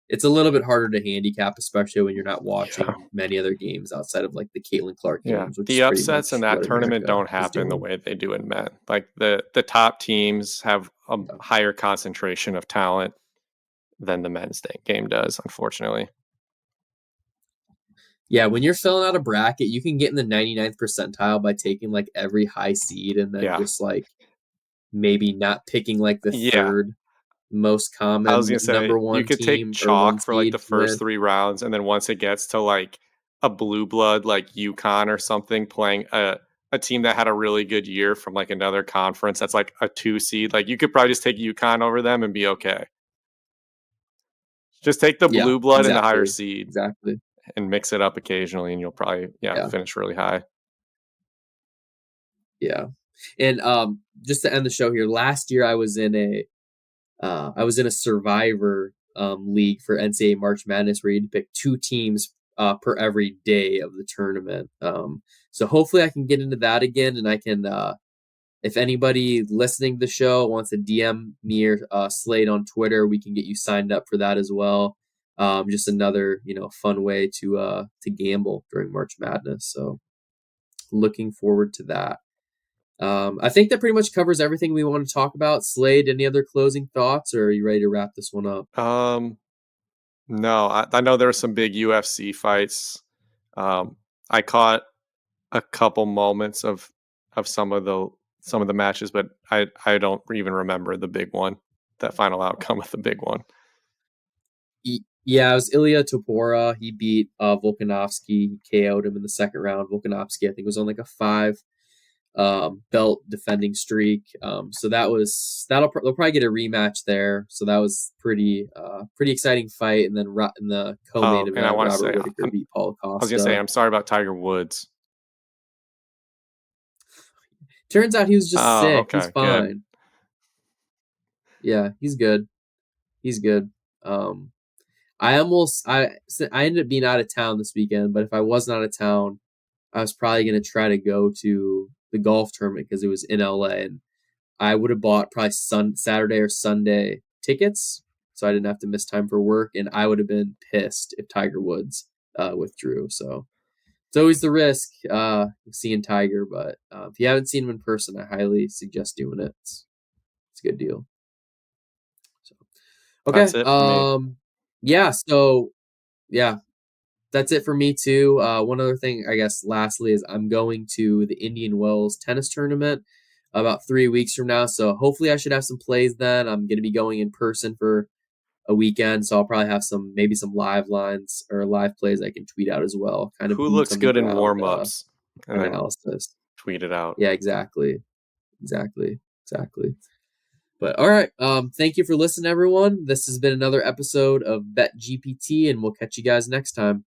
it's a little bit harder to handicap, especially when you're not Yeah. watching many other games outside of like the Caitlin Clark Yeah, games, which is the pretty upsets in much that what tournament America don't is happen the doing. way they do in men. Like the top teams have a Yeah. higher concentration of talent than the men's game does, unfortunately. Yeah, when you're filling out a bracket, you can get in the 99th percentile by taking like every high seed and then Yeah. just like maybe not picking like the Yeah. third most I was common gonna say number you one could take team or one chalk for like seed the to win. first 3 rounds, and then once it gets to like a blue blood like UConn or something playing a team that had a really good year from like another conference that's like a 2 seed, like you could probably just take UConn over them and be okay. Just take the Yeah, blue blood and the higher exactly. seed Exactly. and mix it up occasionally, and you'll probably Yeah. finish really high. Yeah. And just to end the show here, last year I was in a survivor league for NCAA March Madness where you had to pick 2 teams per every day of the tournament. So hopefully I can get into that again, and I can if anybody listening to the show wants to DM me or Slade on Twitter, we can get you signed up for that as well. Just another fun way to gamble during March Madness. So looking forward to that. I think that pretty much covers everything we want to talk about. Slade, any other closing thoughts, or are you ready to wrap this one up? No, I know there were some big UFC fights. I caught a couple moments of some of some of the matches, but I don't even remember the big one, that final outcome of the big one. Yeah, it was Ilya Topora. He beat Volkanovski. He KO'd him in the second round. Volkanovski, I think, was on like a 5 belt defending streak. So they'll probably get a rematch there. So that was pretty exciting fight. And then in the co-main and I event, want to Robert say, Whittaker beat Paulo Costa. I was gonna say, I'm sorry about Tiger Woods. Turns out he was just sick. Okay, he's fine. good. Yeah, he's good. He's good. I ended up being out of town this weekend, but if I wasn't out of town, I was probably going to try to go to the golf tournament because it was in LA, and I would have bought probably Saturday or Sunday tickets, so I didn't have to miss time for work, and I would have been pissed if Tiger Woods withdrew. So it's always the risk of seeing Tiger, but if you haven't seen him in person, I highly suggest doing it. It's a good deal. So okay, that's it for me. Yeah. So yeah. That's it for me too. One other thing, I guess, lastly, is I'm going to the Indian Wells tennis tournament about 3 weeks from now. So hopefully I should have some plays then. I'm going to be going in person for a weekend, so I'll probably have some live lines or live plays I can tweet out as well. Kind of Who boots looks on the good in ground warm-ups? And then analysis. tweet it out. Yeah, exactly. But all right, thank you for listening, everyone. This has been another episode of Bet GPT, and we'll catch you guys next time.